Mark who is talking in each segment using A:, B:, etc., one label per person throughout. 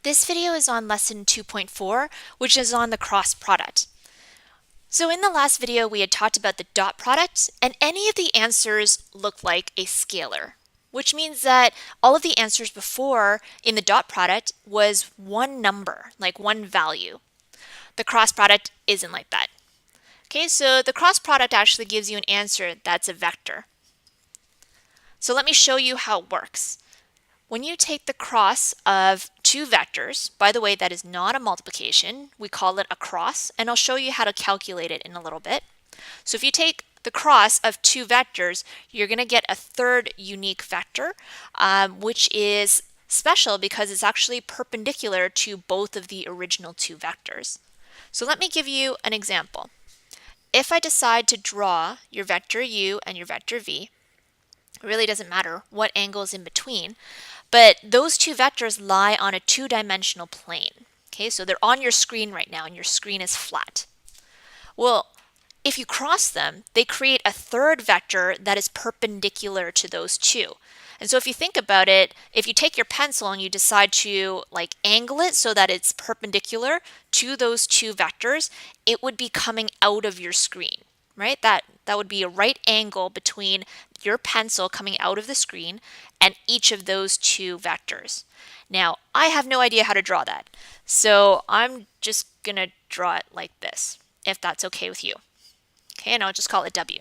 A: This video is on lesson 2.4, which is on the cross product. So in the last video, we had talked about the dot product, and any of the answers look like a scalar, which means that all of the answers before in the dot product was one number, like one value. The cross product isn't like that. Okay, so the cross product actually gives you an answer that's a vector. So let me show you how it works. When you take the cross of two vectors, by the way, that is not a multiplication, we call it a cross, and I'll show you how to calculate it in a little bit. So if you take the cross of two vectors, you're going to get a third unique vector, which is special because it's actually perpendicular to both of the original two vectors. So let me give you an example. If I decide to draw your vector u and your vector v, it really doesn't matter what angle is in between, but those two vectors lie on a two-dimensional plane. Okay, so they're on your screen right now and your screen is flat. Well, if you cross them, they create a third vector that is perpendicular to those two. And so if you think about it, if you take your pencil and you decide to angle it so that it's perpendicular to those two vectors, it would be coming out of your screen, right? That would be a right angle between your pencil coming out of the screen and each of those two vectors. Now, I have no idea how to draw that, so I'm just going to draw it like this, if that's okay with you. Okay, and I'll just call it W.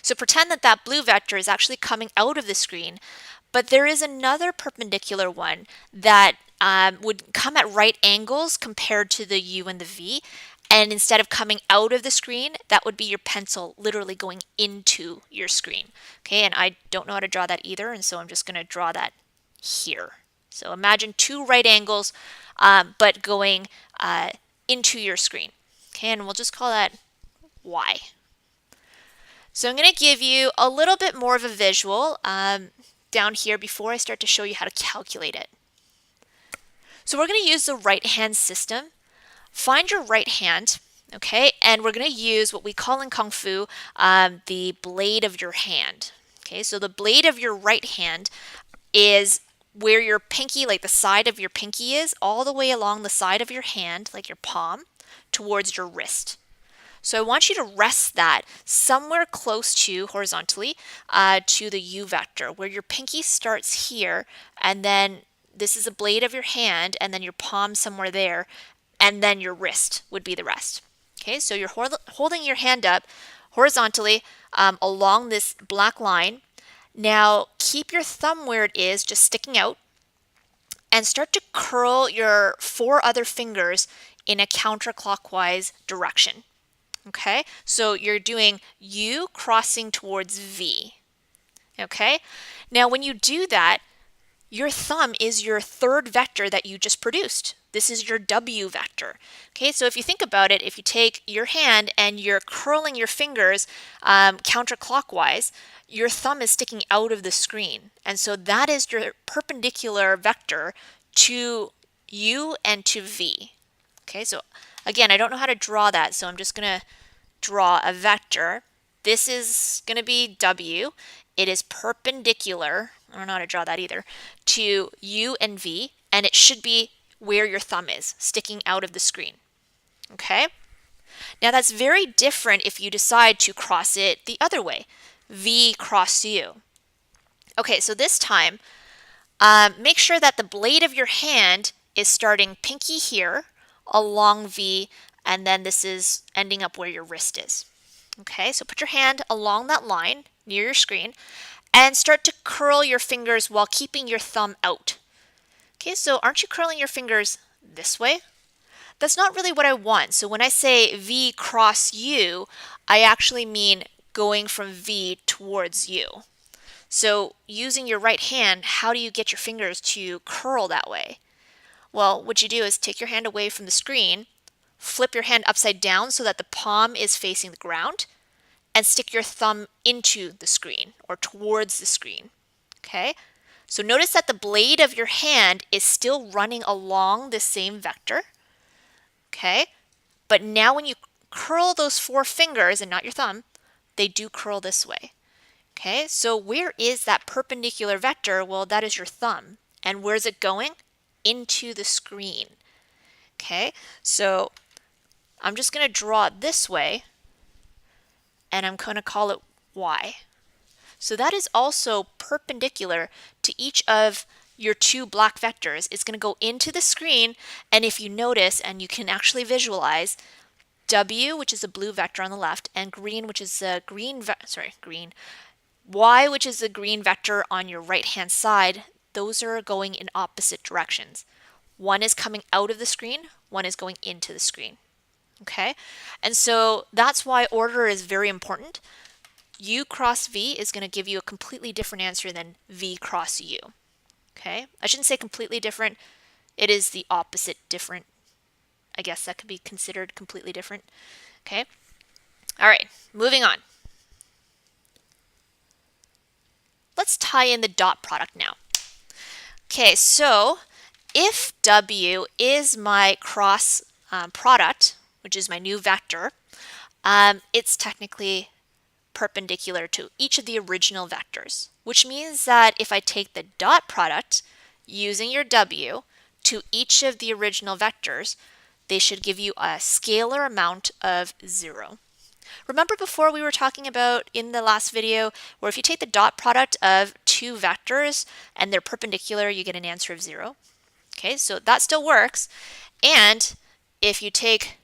A: So pretend that that blue vector is actually coming out of the screen, but there is another perpendicular one that would come at right angles compared to the U and the V, and instead of coming out of the screen, that would be your pencil literally going into your screen. Okay, and I don't know how to draw that either, and so I'm just going to draw that here. So imagine two right angles, but going into your screen. Okay, and we'll just call that Y. So I'm going to give you a little bit more of a visual down here before I start to show you how to calculate it. So we're going to use the right-hand system. Find your right hand, okay, and we're going to use what we call in Kung Fu the blade of your hand. Okay, so the blade of your right hand is where your pinky, like the side of your pinky is, all the way along the side of your hand, like your palm, towards your wrist. So I want you to rest that somewhere close to, horizontally, to the U vector, where your pinky starts here, and then this is the blade of your hand, and then your palm somewhere there, and then your wrist would be the rest. Okay, so you're holding your hand up horizontally along this black line. Now keep your thumb where it is, just sticking out, and start to curl your four other fingers in a counterclockwise direction. Okay, so you're doing U crossing towards V. Okay, now when you do that, your thumb is your third vector that you just produced. This is your W vector. Okay, so if you think about it, if you take your hand and you're curling your fingers counterclockwise, your thumb is sticking out of the screen. And so that is your perpendicular vector to U and to V. Okay, so again, I don't know how to draw that, so I'm just going to draw a vector. This is going to be W. It is perpendicular, I don't know how to draw that either, to U and V, and it should be where your thumb is, sticking out of the screen. Okay? Now that's very different if you decide to cross it the other way, V cross U. Okay, so this time, make sure that the blade of your hand is starting pinky here, along V, and then this is ending up where your wrist is. Okay, so put your hand along that line near your screen and start to curl your fingers while keeping your thumb out. Okay, so aren't you curling your fingers this way? That's not really what I want. So when I say V cross U, I actually mean going from V towards U. So using your right hand, how do you get your fingers to curl that way? Well, what you do is take your hand away from the screen, flip your hand upside down so that the palm is facing the ground, and stick your thumb into the screen or towards the screen. Okay? So notice that the blade of your hand is still running along the same vector. Okay? But now when you curl those four fingers and not your thumb, they do curl this way. Okay? So where is that perpendicular vector? Well, that is your thumb. And where's it going? into the screen. Okay, so I'm just going to draw it this way, and I'm going to call it y. So that is also perpendicular to each of your two black vectors. It's going to go into the screen, and if you notice, and you can actually visualize, w, which is a blue vector on the left, and green, which is a y, which is a green vector on your right-hand side, those are going in opposite directions. One is coming out of the screen, one is going into the screen. Okay, and so that's why order is very important. U cross V is going to give you a completely different answer than V cross U. Okay, I shouldn't say completely different. It is the opposite different. I guess that could be considered completely different. Okay, all right, moving on. Let's tie in the dot product now. Okay, so if W is my cross product, which is my new vector, it's technically perpendicular to each of the original vectors, which means that if I take the dot product using your W to each of the original vectors, they should give you a scalar amount of 0. Remember before we were talking about in the last video where if you take the dot product of two vectors and they're perpendicular, you get an answer of 0. Okay, so that still works. And if you take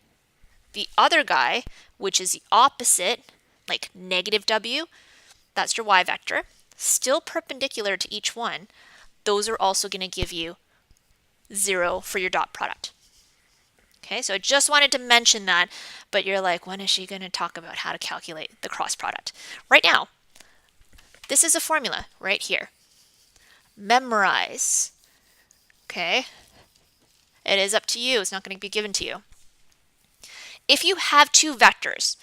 A: the other guy, which is the opposite, like negative w, that's your y vector, still perpendicular to each one, those are also going to give you 0 for your dot product. Okay, so I just wanted to mention that, but you're like, when is she going to talk about how to calculate the cross product? Right now, this is a formula right here. Memorize. Okay, it is up to you. It's not going to be given to you. If you have two vectors,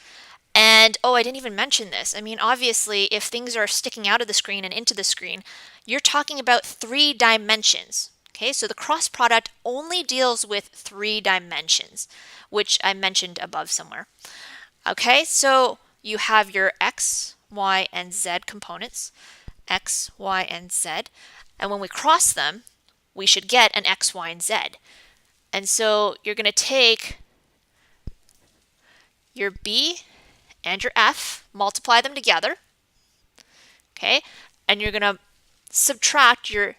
A: and oh, I didn't even mention this. I mean, obviously, if things are sticking out of the screen and into the screen, you're talking about 3 dimensions. Okay, so the cross product only deals with 3 dimensions, which I mentioned above somewhere. Okay, so you have your x, y, and z components, x, y, and z, and when we cross them, we should get an x, y, and z. And so you're going to take your b and your f, multiply them together, okay, and you're going to subtract your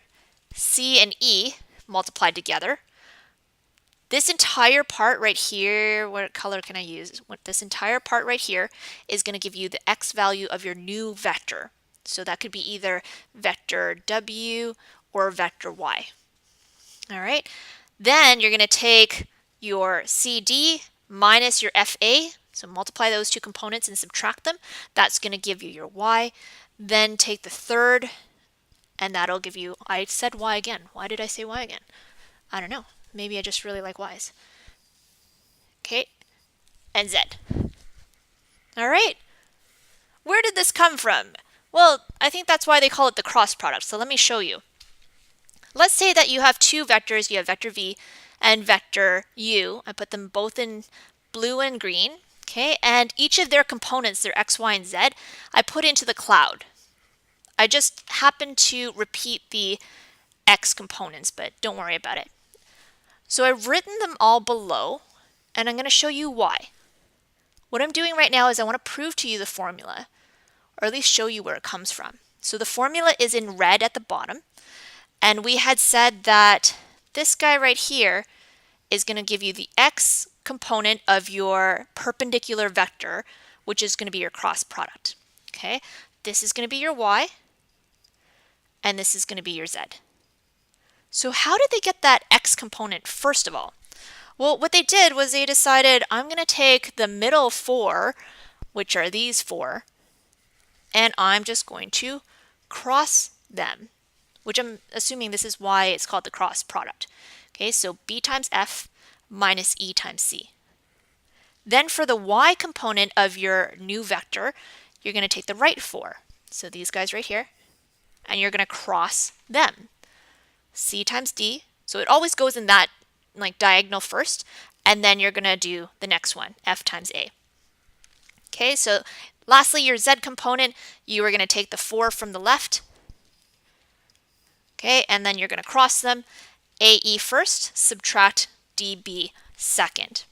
A: c and e multiplied together. This entire part right here, what color can I use? This entire part right here is going to give you the x value of your new vector. So that could be either vector w or vector y. All right, then you're going to take your CD minus your FA, so multiply those two components and subtract them. That's going to give you your y. Then take the third, and that'll give you, I said y again. Why did I say y again? I don't know. Maybe I just really like y's. Okay, and z. All right, where did this come from? Well, I think that's why they call it the cross product. So let me show you. Let's say that you have two vectors. You have vector v and vector u. I put them both in blue and green. Okay, and each of their components, their x, y, and z, I put into the cloud. I just happen to repeat the x components, but don't worry about it. So I've written them all below, and I'm going to show you why. What I'm doing right now is I want to prove to you the formula, or at least show you where it comes from. So the formula is in red at the bottom, and we had said that this guy right here is going to give you the x component of your perpendicular vector, which is going to be your cross product. Okay, this is going to be your y, and this is going to be your z. So how did they get that x component first of all? Well, what they did was they decided, I'm going to take the middle 4, which are these 4, and I'm just going to cross them, which I'm assuming this is why it's called the cross product. Okay, so b times f minus e times c. Then for the y component of your new vector, you're going to take the right 4, so these guys right here, and you're going to cross them. C times d, so it always goes in that like diagonal first, and then you're going to do the next one, f times a. Okay, so lastly, your z component, you are going to take the 4 from the left, okay, and then you're going to cross them, AE first, subtract DB second.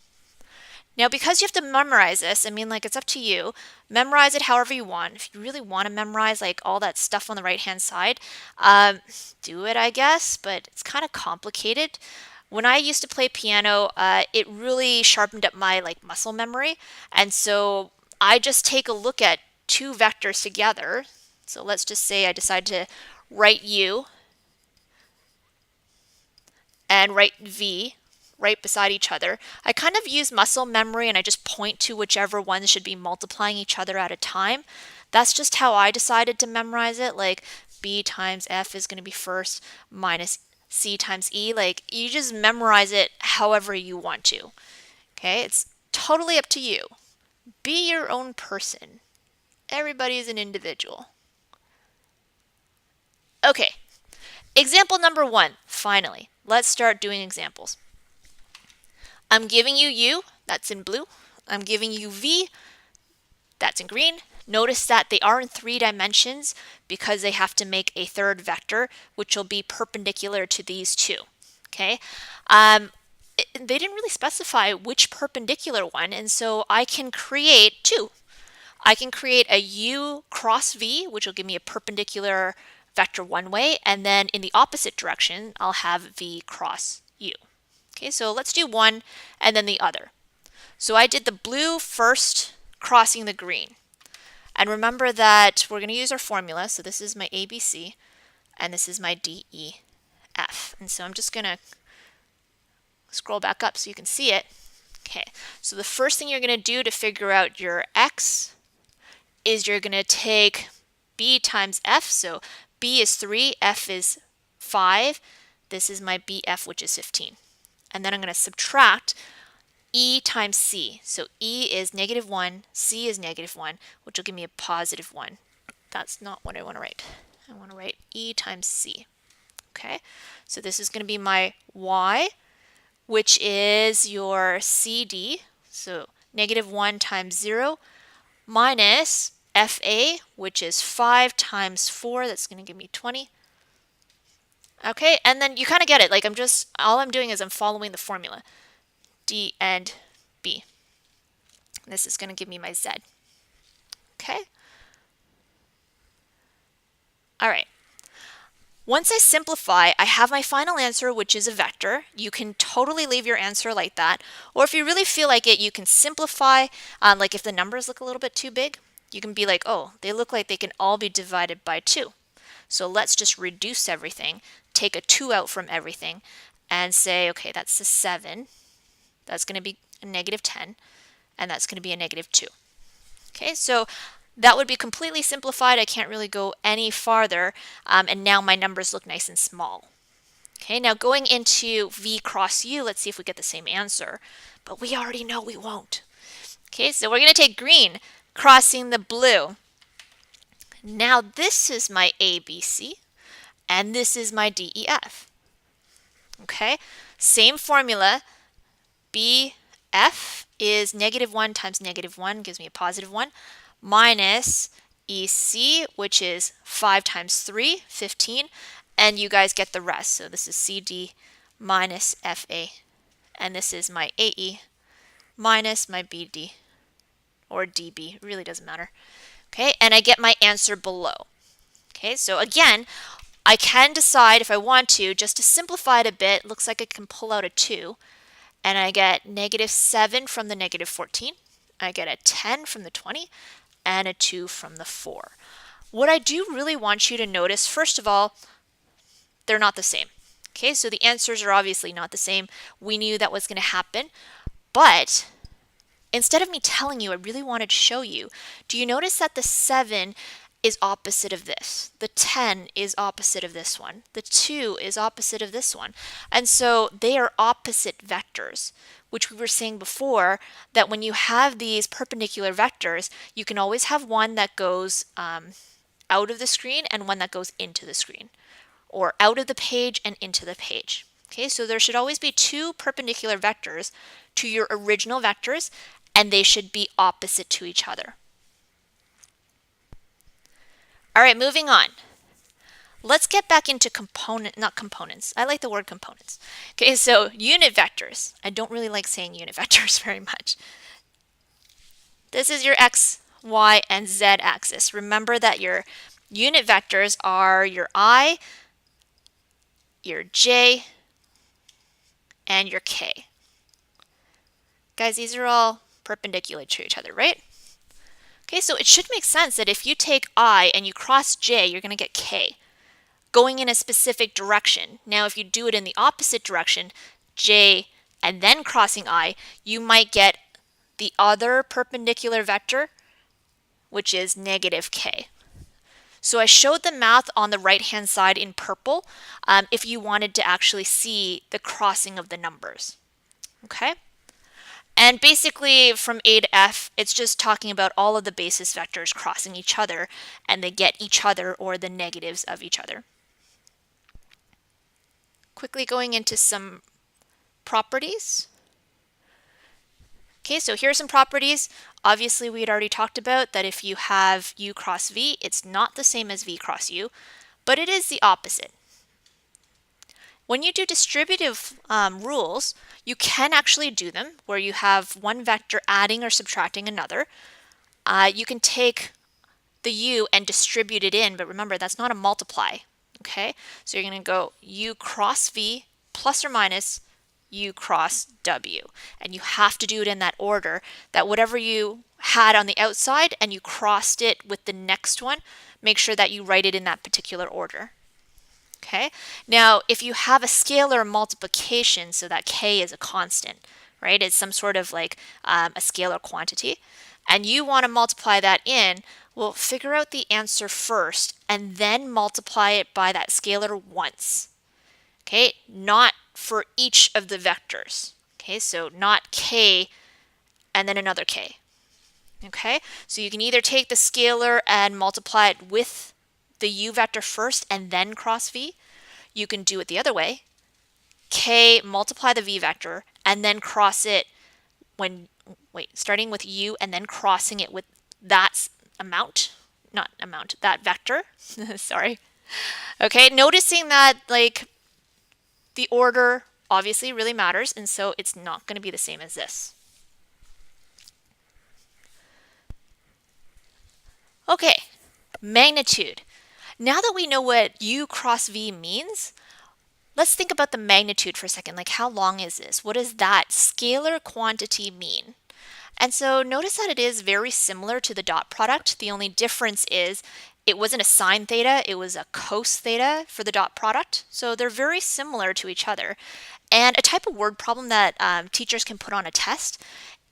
A: Now, because you have to memorize this, I mean, like, it's up to you. Memorize it however you want. If you really want to memorize, like, all that stuff on the right-hand side, do it, I guess, but it's kind of complicated. When I used to play piano, it really sharpened up my, like, muscle memory. And so I just take a look at two vectors together. So let's just say I decide to write U and write V right beside each other. I kind of use muscle memory and I just point to whichever ones should be multiplying each other at a time. That's just how I decided to memorize it. Like B times F is going to be first minus C times E. Like you just memorize it however you want to. Okay, it's totally up to you. Be your own person. Everybody is an individual. Okay, example number 1, finally. Let's start doing examples. I'm giving you U, that's in blue. I'm giving you V, that's in green. Notice that they are in 3 dimensions because they have to make a third vector, which will be perpendicular to these two. Okay, they didn't really specify which perpendicular one, and so I can create 2. I can create a U cross V, which will give me a perpendicular vector one way, and then in the opposite direction, I'll have V cross U. Okay, so let's do one and then the other. So I did the blue first, crossing the green. And remember that we're going to use our formula. So this is my ABC, and this is my DEF. And so I'm just going to scroll back up so you can see it. Okay, so the first thing you're going to do to figure out your X is you're going to take B times F. So B is 3, F is 5. This is my BF, which is 15. And then I'm going to subtract E times C. So E is -1, C is -1, which will give me a +1. That's not what I want to write. I want to write E times C. Okay, so this is going to be my Y, which is your CD. So -1 times 0 minus FA, which is 5 times 4. That's going to give me 20. Okay, and then you kind of get it. Like all I'm doing is I'm following the formula. D and B. This is going to give me my Z. Okay. All right. Once I simplify, I have my final answer, which is a vector. You can totally leave your answer like that. Or if you really feel like it, you can simplify. Like if the numbers look a little bit too big, you can be like, oh, they look like they can all be divided by 2. So let's just reduce everything, take a 2 out from everything, and say, okay, that's a 7. That's going to be a -10, and that's going to be a -2. Okay, so that would be completely simplified. I can't really go any farther, and now my numbers look nice and small. Okay, now going into V cross U, let's see if we get the same answer, but we already know we won't. Okay, so we're going to take green crossing the blue. Now this is my ABC, and this is my DEF. Okay, same formula. BF is -1 times -1 gives me a +1, minus EC, which is 5 times 3, 15, and you guys get the rest. So this is CD minus FA, and this is my AE minus my BD, or DB, it really doesn't matter. Okay, and I get my answer below. Okay, so again, I can decide if I want to, just to simplify it a bit, looks like I can pull out a 2, and I get -7 from the -14. I get a 10 from the 20, and a 2 from the 4. What I do really want you to notice, first of all, they're not the same. Okay, so the answers are obviously not the same. We knew that was going to happen, but instead of me telling you, I really wanted to show you. Do you notice that the 7 is opposite of this? The 10 is opposite of this one. The 2 is opposite of this one. And so they are opposite vectors, which we were saying before, that when you have these perpendicular vectors, you can always have one that goes out of the screen and one that goes into the screen, or out of the page and into the page. Okay, so there should always be 2 perpendicular vectors to your original vectors, and they should be opposite to each other. All right, moving on. let's get back into not components. I like the word components. Okay, so unit vectors. I don't really like saying unit vectors very much. This is your x, y, and z axis. Remember that your unit vectors are your I, your j, and your k. Guys, these are all perpendicular to each other, right? Okay, so it should make sense that if you take I and you cross j, you're going to get k, going in a specific direction. Now, if you do it in the opposite direction, j and then crossing I, you might get the other perpendicular vector, which is negative k. So I showed the math on the right-hand side in purple if you wanted to actually see the crossing of the numbers. Okay? And basically from A to F, it's just talking about all of the basis vectors crossing each other, and they get each other or the negatives of each other. Quickly going into some properties. Okay, so here are some properties. Obviously, we had already talked about that if you have U cross V, it's not the same as V cross U, but it is the opposite. When you do distributive rules, you can actually do them where you have one vector adding or subtracting another. You can take the U and distribute it in, but remember, that's not a multiply. Okay, so you're going to go U cross V plus or minus U cross W. And you have to do it in that order, that whatever you had on the outside and you crossed it with the next one, make sure that you write it in that particular order. Okay, now if you have a scalar multiplication, so that k is a constant, right? It's some sort of like a scalar quantity, and you want to multiply that in, well, figure out the answer first and then multiply it by that scalar once. Okay, not for each of the vectors. Okay, so not k and then another k. Okay, so you can either take the scalar and multiply it with the u vector first and then cross v. You can do it the other way. K multiply the v vector and then cross it starting with u and then crossing it with that that vector. Sorry. Okay, noticing that like the order obviously really matters, and so it's not going to be the same as this. Okay, magnitude. Now that we know what u cross v means, let's think about the magnitude for a second. Like, how long is this? What does that scalar quantity mean? And so notice that it is very similar to the dot product. The only difference is it wasn't a sine theta, it was a cos theta for the dot product. So they're very similar to each other. And a type of word problem that teachers can put on a test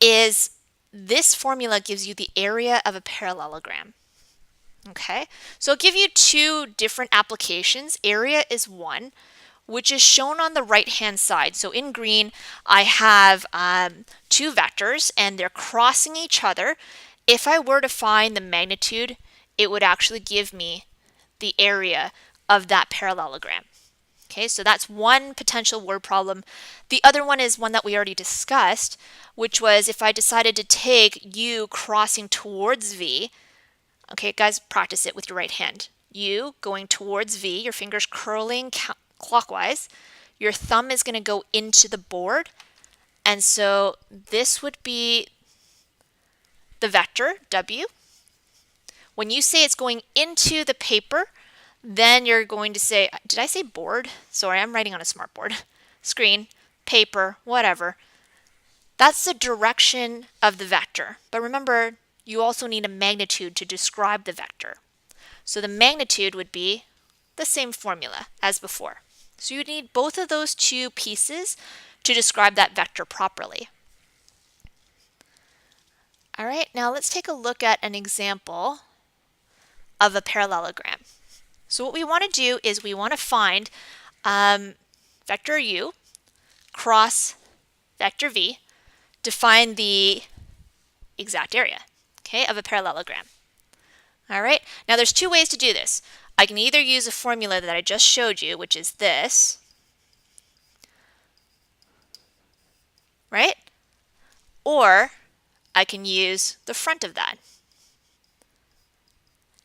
A: is this formula gives you the area of a parallelogram. Okay, so I'll give you two different applications. Area is one, which is shown on the right-hand side. So in green, I have two vectors, and they're crossing each other. If I were to find the magnitude, it would actually give me the area of that parallelogram. Okay, so that's one potential word problem. The other one is one that we already discussed, which was if I decided to take u crossing towards v. Okay, guys, practice it with your right hand. U going towards V, your fingers curling clockwise. Your thumb is going to go into the board. And so this would be the vector, W. When you say it's going into the paper, then you're going to say, did I say board? Sorry, I'm writing on a smartboard. Screen, paper, whatever. That's the direction of the vector. But remember, you also need a magnitude to describe the vector. So the magnitude would be the same formula as before. So you need both of those two pieces to describe that vector properly. All right, now let's take a look at an example of a parallelogram. So what we want to do is we want to find vector u cross vector v to find the exact area, okay, of a parallelogram. All right, now there's two ways to do this. I can either use a formula that I just showed you, which is this, right? Or I can use the front of that.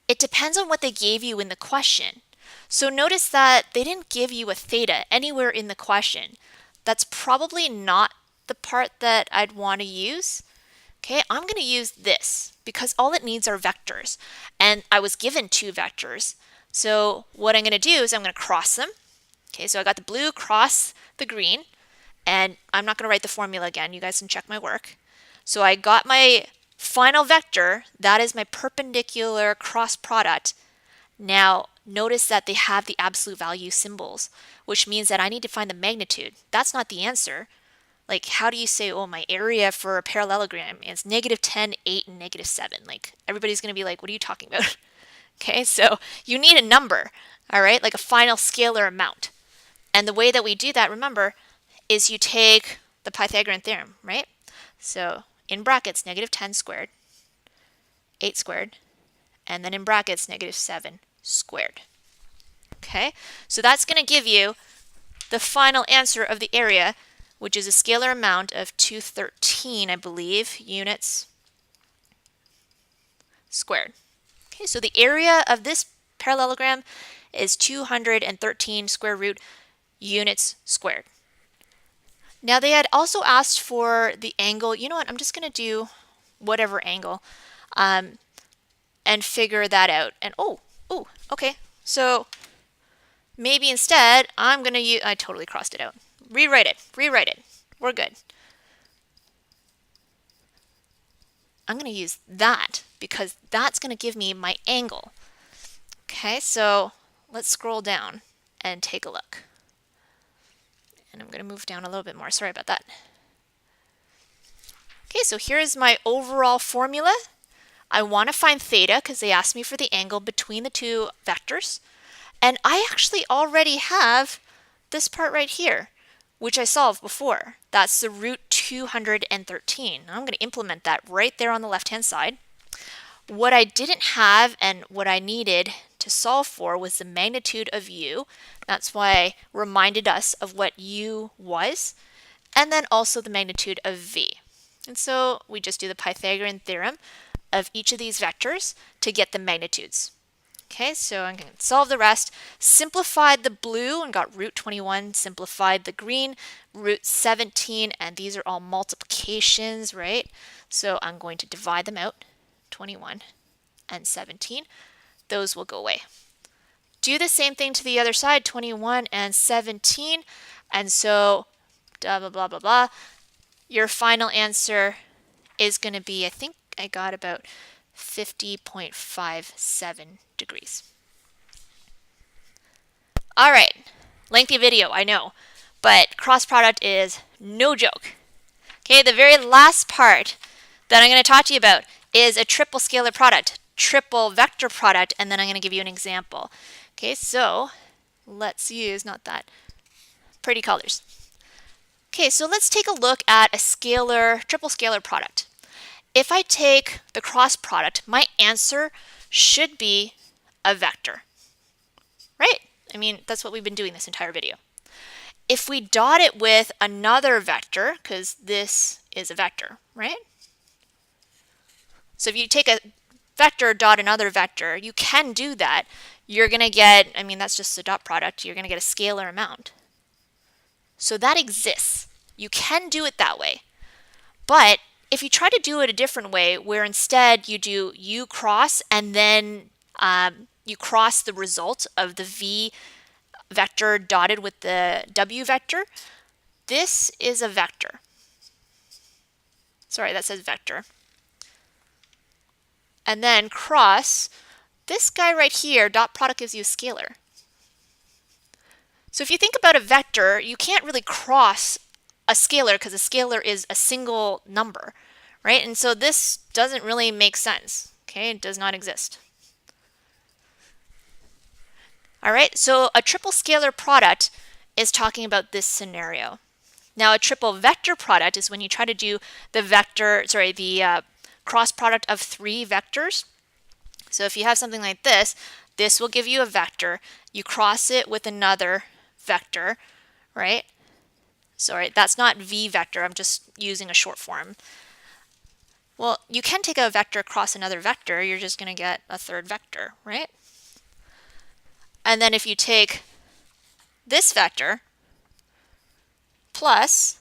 A: It depends on what they gave you in the question. So notice that they didn't give you a theta anywhere in the question. That's probably not the part that I'd want to use. Okay, I'm going to use this because all it needs are vectors. And I was given two vectors. So what I'm going to do is I'm going to cross them. Okay, so I got the blue cross the green. And I'm not going to write the formula again. You guys can check my work. So I got my final vector. That is my perpendicular cross product. Now, notice that they have the absolute value symbols, which means that I need to find the magnitude. That's not the answer. Like, how do you say, oh, my area for a parallelogram is -10, 8, and -7? Like, everybody's going to be like, what are you talking about? Okay, so you need a number, all right, like a final scalar amount. And the way that we do that, remember, is you take the Pythagorean theorem, right? So in brackets, -10 squared, 8 squared, and then in brackets, -7 squared. Okay, so that's going to give you the final answer of the area, which is a scalar amount of 213, I believe, units squared. Okay, so the area of this parallelogram is 213 square root units squared. Now they had also asked for the angle. You know what? I'm just going to do whatever angle and figure that out. And okay. So maybe instead I'm going to use, I totally crossed it out. Rewrite it. We're good. I'm going to use that because that's going to give me my angle. Okay, so let's scroll down and take a look. And I'm going to move down a little bit more. Sorry about that. Okay, so here's my overall formula. I want to find theta because they asked me for the angle between the two vectors. And I actually already have this part right here, which I solved before. That's the root 213. I'm going to implement that right there on the left-hand side. What I didn't have and what I needed to solve for was the magnitude of u. That's why I reminded us of what u was, and then also the magnitude of v. And so we just do the Pythagorean theorem of each of these vectors to get the magnitudes. Okay, so I'm going to solve the rest. Simplified the blue and got root 21. Simplified the green, root 17, and these are all multiplications, right? So I'm going to divide them out, 21 and 17. Those will go away. Do the same thing to the other side, 21 and 17. And so, blah, blah, blah, blah, blah. Your final answer is going to be, I think I got about 50.57 degrees. All right, lengthy video, I know, but cross product is no joke. Okay, the very last part that I'm going to talk to you about is a triple scalar product, triple vector product, and then I'm going to give you an example. Okay, so let's use, not that, pretty colors. Okay, so let's take a look at a scalar, triple scalar product. If I take the cross product, my answer should be a vector, right? I mean, that's what we've been doing this entire video. If we dot it with another vector, because this is a vector, right? So if you take a vector dot another vector, you can do that. You're going to get, I mean, that's just a dot product. You're going to get a scalar amount. So that exists. You can do it that way. But if you try to do it a different way, where instead you do u cross and then you cross the result of the v vector dotted with the w vector, this is a vector. Sorry, that says vector. And then cross this guy right here, dot product gives you a scalar. So if you think about a vector, you can't really cross a scalar because a scalar is a single number, right? And so this doesn't really make sense, okay? It does not exist. All right, so a triple scalar product is talking about this scenario. Now a triple vector product is when you try to do the cross product of three vectors. So if you have something like this, this will give you a vector. You cross it with another vector, right? Sorry, that's not v vector. I'm just using a short form. Well, you can take a vector cross another vector. You're just going to get a third vector, right? And then if you take this vector plus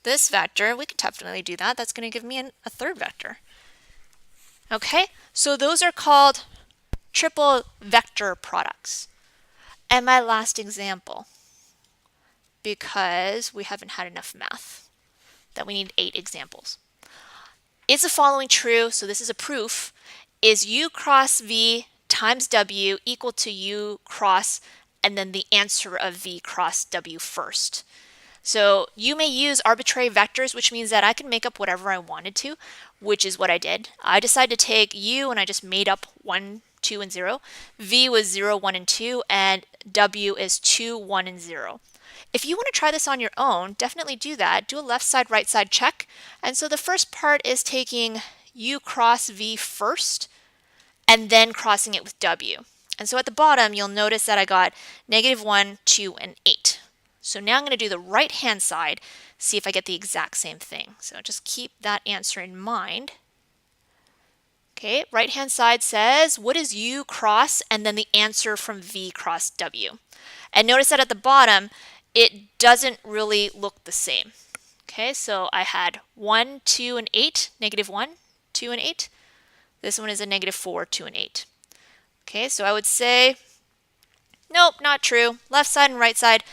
A: this vector, we can definitely do that. That's going to give me a third vector. Okay, so those are called triple vector products. And my last example, because we haven't had enough math, that we need 8 examples. Is the following true? So this is a proof. Is U cross V times W equal to U cross and then the answer of V cross W first? So you may use arbitrary vectors, which means that I can make up whatever I wanted to, which is what I did. I decided to take U and I just made up 1, 2, and 0. V was 0, 1, and 2, and W is 2, 1, and 0. If you want to try this on your own, definitely do that. Do a left side, right side check. And so the first part is taking U cross V first and then crossing it with W. And so at the bottom, you'll notice that I got -1, 2, and 8. So now I'm going to do the right-hand side, see if I get the exact same thing. So just keep that answer in mind. Okay, right-hand side says, what is U cross and then the answer from V cross W? And notice that at the bottom, it doesn't really look the same. Okay, so I had 1, 2, and 8, -1, 2, and 8. This one is a -4, 2, and 8. Okay, so I would say, nope, not true. Left side and right side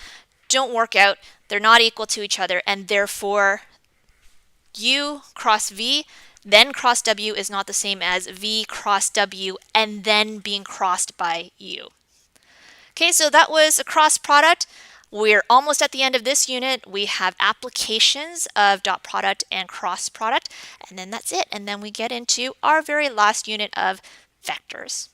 A: don't work out. They're not equal to each other, and therefore U cross V then cross W is not the same as V cross W and then being crossed by U. Okay, so that was a cross product. We're almost at the end of this unit. We have applications of dot product and cross product, and then that's it. And then we get into our very last unit of vectors.